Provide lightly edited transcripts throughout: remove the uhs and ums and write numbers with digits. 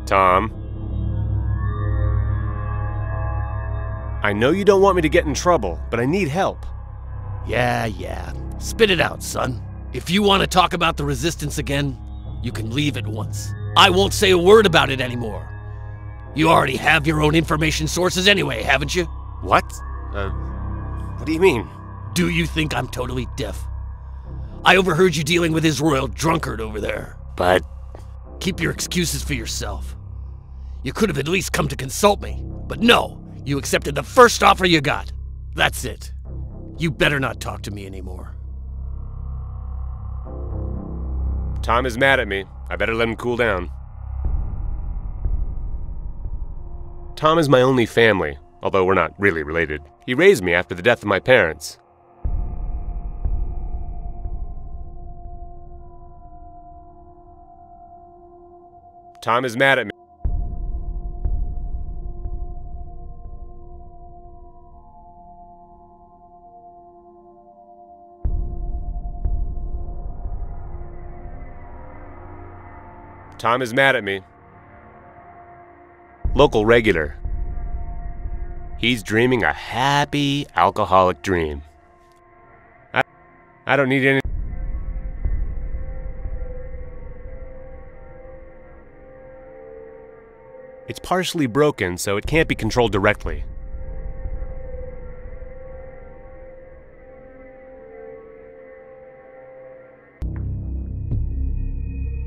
Tom? I know you don't want me to get in trouble, but I need help. Yeah. Spit it out, son. If you want to talk about the Resistance again, you can leave at once. I won't say a word about it anymore. You already have your own information sources anyway, haven't you? What? What do you mean? Do you think I'm totally deaf? I overheard you dealing with his royal drunkard over there. But... Keep your excuses for yourself. You could have at least come to consult me, but no, you accepted the first offer you got. That's it. You better not talk to me anymore. Tom is mad at me. I better let him cool down. Tom is my only family, although we're not really related. He raised me after the death of my parents. Tom is mad at me. Tom is mad at me. Local regular. He's dreaming a happy, alcoholic dream. I don't need any... It's partially broken, so it can't be controlled directly.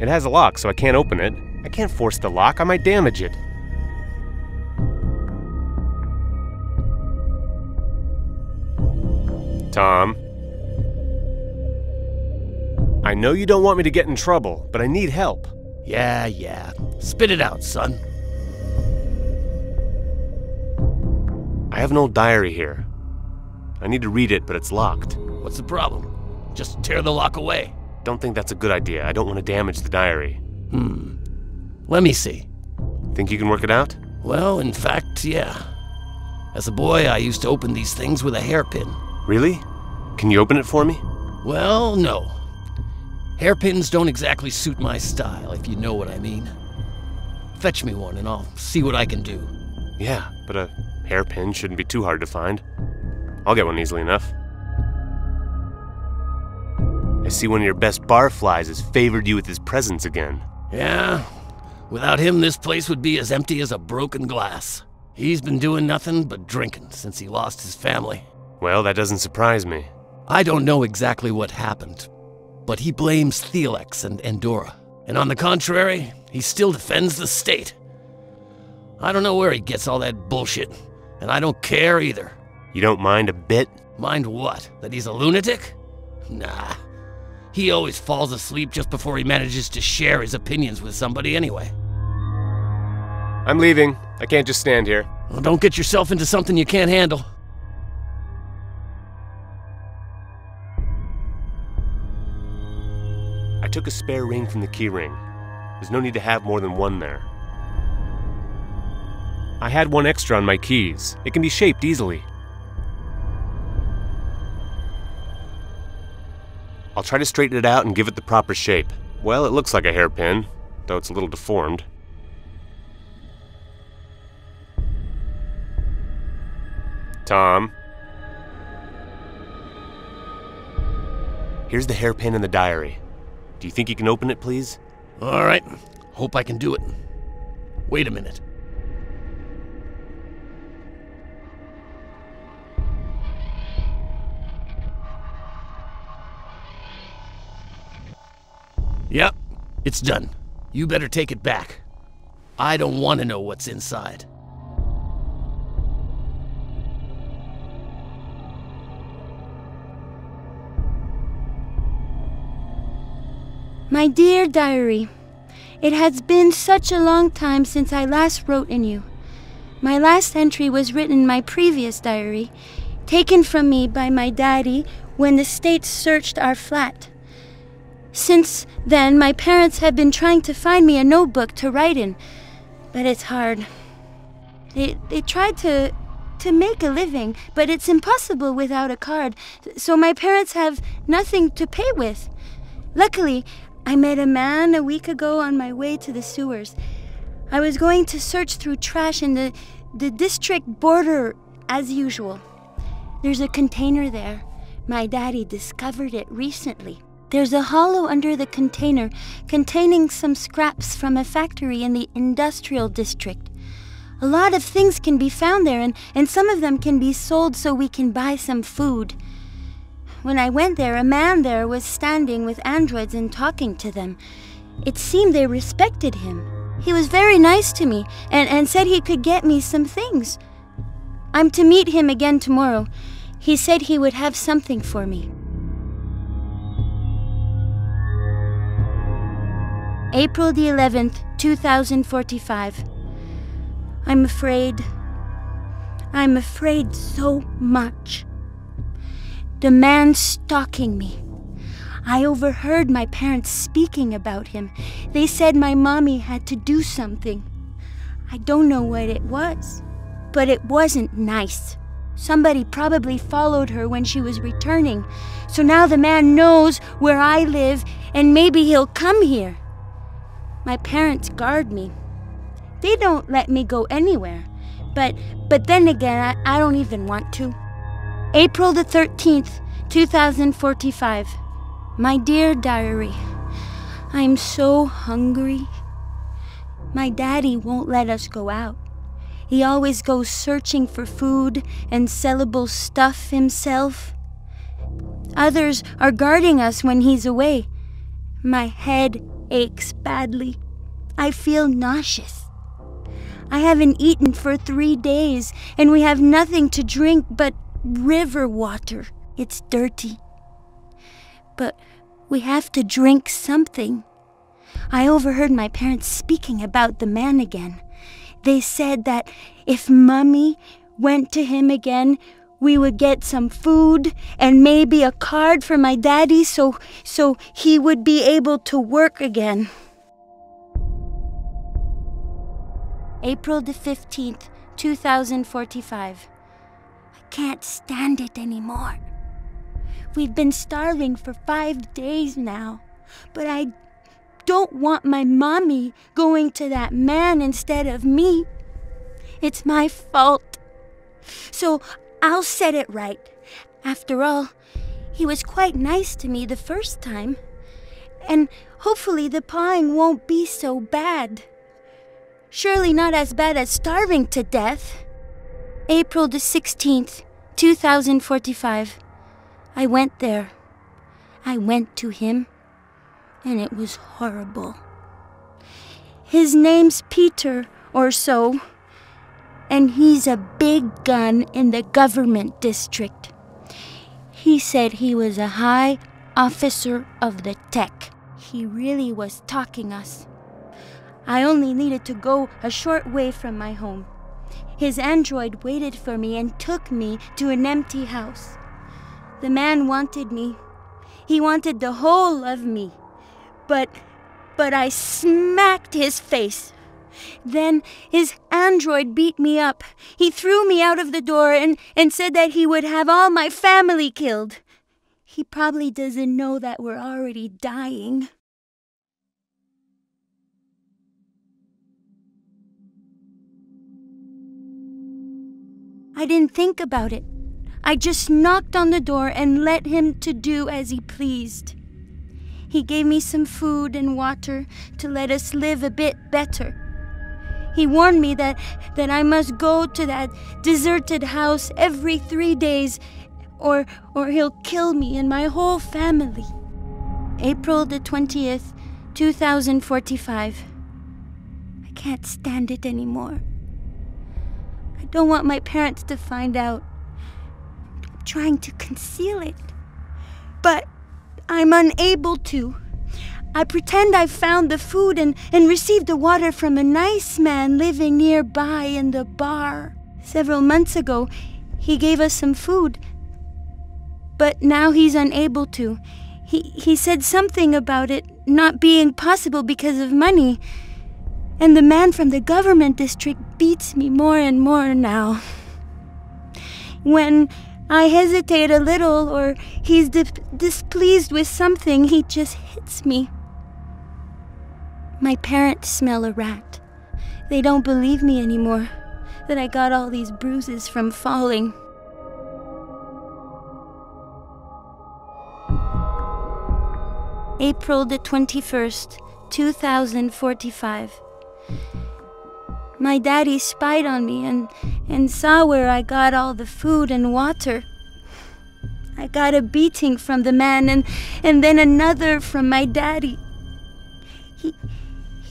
It has a lock, so I can't open it. I can't force the lock, I might damage it. Tom? I know you don't want me to get in trouble, but I need help. Yeah. Spit it out, son. I have an old diary here. I need to read it, but it's locked. What's the problem? Just tear the lock away. Don't think that's a good idea. I don't want to damage the diary. Let me see. Think you can work it out? Well, in fact, yeah. As a boy, I used to open these things with a hairpin. Really? Can you open it for me? Well, no. Hairpins don't exactly suit my style, if you know what I mean. Fetch me one and I'll see what I can do. Yeah, but a hairpin shouldn't be too hard to find. I'll get one easily enough. I see one of your best barflies has favored you with his presence again. Yeah. Without him, this place would be as empty as a broken glass. He's been doing nothing but drinking since he lost his family. Well, that doesn't surprise me. I don't know exactly what happened, but he blames Thelex and Endora. And on the contrary, he still defends the state. I don't know where he gets all that bullshit, and I don't care either. You don't mind a bit? Mind what? That he's a lunatic? Nah. He always falls asleep just before he manages to share his opinions with somebody anyway. I'm leaving. I can't just stand here. Well, don't get yourself into something you can't handle. I took a spare ring from the keyring. There's no need to have more than one there. I had one extra on my keys. It can be shaped easily. I'll try to straighten it out and give it the proper shape. Well, it looks like a hairpin, though it's a little deformed. Tom? Here's the hairpin in the diary. Do you think you can open it, please? All right. Hope I can do it. Wait a minute. Yep, it's done. You better take it back. I don't want to know what's inside. My dear diary, it has been such a long time since I last wrote in you. My last entry was written in my previous diary, taken from me by my daddy when the state searched our flat. Since then, my parents have been trying to find me a notebook to write in, but it's hard. They tried to make a living, but it's impossible without a card, so my parents have nothing to pay with. Luckily, I met a man a week ago on my way to the sewers. I was going to search through trash in the district border as usual. There's a container there. My daddy discovered it recently. There's a hollow under the container containing some scraps from a factory in the industrial district. A lot of things can be found there, and some of them can be sold so we can buy some food. When I went there, a man there was standing with androids and talking to them. It seemed they respected him. He was very nice to me and said he could get me some things. I'm to meet him again tomorrow. He said he would have something for me. April the 11th, 2045. I'm afraid so much. The man stalking me. I overheard my parents speaking about him. They said my mommy had to do something. I don't know what it was, but it wasn't nice. Somebody probably followed her when she was returning. So now the man knows where I live, and maybe he'll come here. My parents guard me. They don't let me go anywhere. But then again, I don't even want to. April the 13th, 2045. My dear diary, I'm so hungry. My daddy won't let us go out. He always goes searching for food and sellable stuff himself. Others are guarding us when he's away. My head aches badly. I feel nauseous. I haven't eaten for 3 days, and we have nothing to drink but river water. It's dirty. But we have to drink something. I overheard my parents speaking about the man again. They said that if Mummy went to him again, we would get some food and maybe a card for my daddy so he would be able to work again. April the 15th, 2045. I can't stand it anymore. We've been starving for 5 days now, but I don't want my mommy going to that man instead of me. It's my fault. So I'll set it right. After all, he was quite nice to me the first time, and hopefully the pawing won't be so bad. Surely not as bad as starving to death. April the 16th, 2045. I went there. I went to him, and it was horrible. His name's Peter or so, and he's a big gun in the government district. He said he was a high officer of the tech. He really was talking us. I only needed to go a short way from my home. His android waited for me and took me to an empty house. The man wanted me. He wanted the whole of me. But I smacked his face. Then his android beat me up. He threw me out of the door and said that he would have all my family killed. He probably doesn't know that we're already dying. I didn't think about it. I just knocked on the door and let him to do as he pleased. He gave me some food and water to let us live a bit better. He warned me that I must go to that deserted house every 3 days or he'll kill me and my whole family. April the 20th, 2045. I can't stand it anymore. I don't want my parents to find out. I'm trying to conceal it, but I'm unable to. I pretend I found the food and received the water from a nice man living nearby in the bar. Several months ago, he gave us some food, but now he's unable to. He said something about it not being possible because of money. And the man from the government district beats me more and more now. When I hesitate a little or he's displeased with something, he just hits me. My parents smell a rat. They don't believe me anymore, that I got all these bruises from falling. April the 21st, 2045. My daddy spied on me and saw where I got all the food and water. I got a beating from the man and then another from my daddy.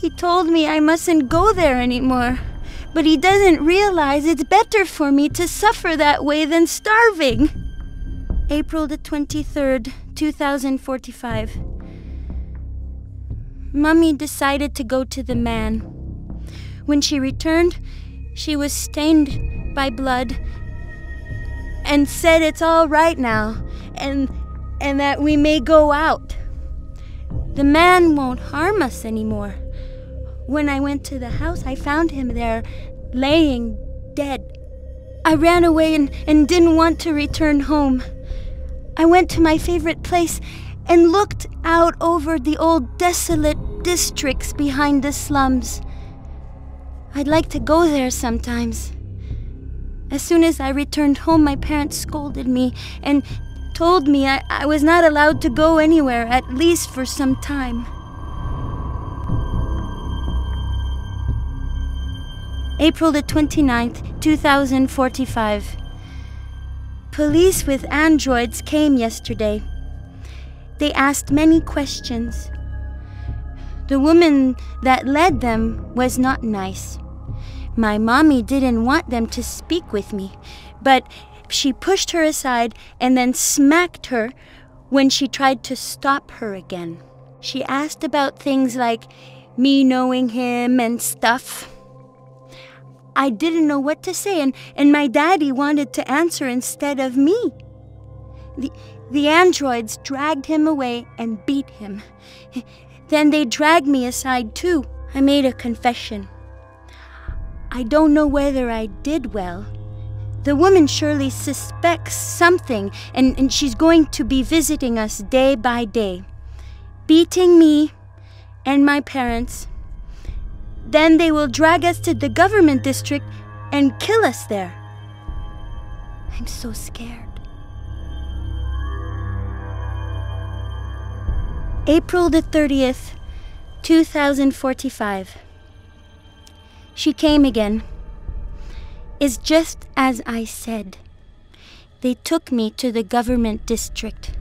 He told me I mustn't go there anymore, but he doesn't realize it's better for me to suffer that way than starving. April the 23rd, 2045. Mummy decided to go to the man. When she returned, she was stained by blood and said it's all right now and that we may go out. The man won't harm us anymore. When I went to the house, I found him there, laying dead. I ran away and didn't want to return home. I went to my favorite place and looked out over the old desolate districts behind the slums. I'd like to go there sometimes. As soon as I returned home, my parents scolded me and told me I was not allowed to go anywhere, at least for some time. April the 29th, 2045. Police with androids came yesterday. They asked many questions. The woman that led them was not nice. My mommy didn't want them to speak with me, but she pushed her aside and then smacked her when she tried to stop her again. She asked about things like me knowing him and stuff. I didn't know what to say, and my daddy wanted to answer instead of me. The androids dragged him away and beat him. Then they dragged me aside too. I made a confession. I don't know whether I did well. The woman surely suspects something, and she's going to be visiting us day by day, beating me and my parents. Then they will drag us to the government district and kill us there. I'm so scared. April the 30th, 2045. She came again. It's just as I said. They took me to the government district.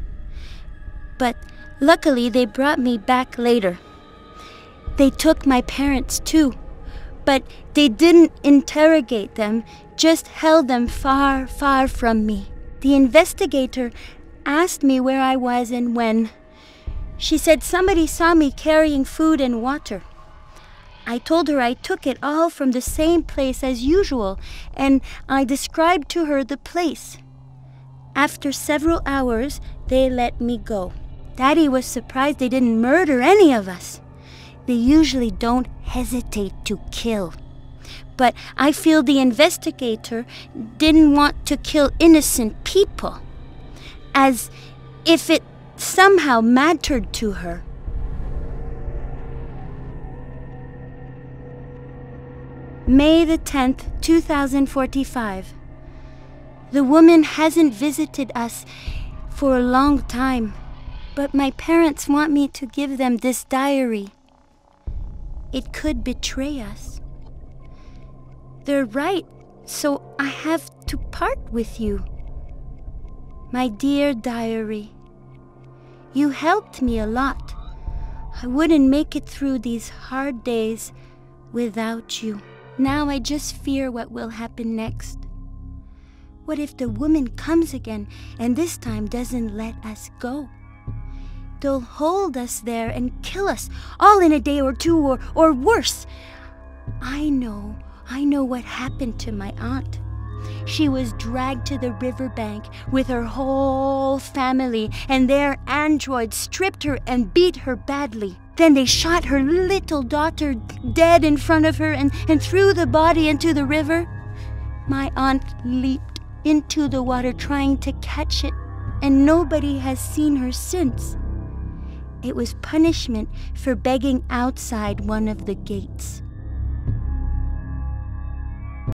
But luckily they brought me back later. They took my parents too, but they didn't interrogate them, just held them far, far from me. The investigator asked me where I was and when. She said somebody saw me carrying food and water. I told her I took it all from the same place as usual, and I described to her the place. After several hours, they let me go. Daddy was surprised they didn't murder any of us. They usually don't hesitate to kill. But I feel the investigator didn't want to kill innocent people, as if it somehow mattered to her. May the 10th, 2045. The woman hasn't visited us for a long time, but my parents want me to give them this diary. It could betray us. They're right, so I have to part with you. My dear diary, you helped me a lot. I wouldn't make it through these hard days without you. Now I just fear what will happen next. What if the woman comes again and this time doesn't let us go? They'll hold us there and kill us, all in a day or two, or worse. I know what happened to my aunt. She was dragged to the riverbank with her whole family, and their androids stripped her and beat her badly. Then they shot her little daughter dead in front of her and threw the body into the river. My aunt leaped into the water trying to catch it, and nobody has seen her since. It was punishment for begging outside one of the gates.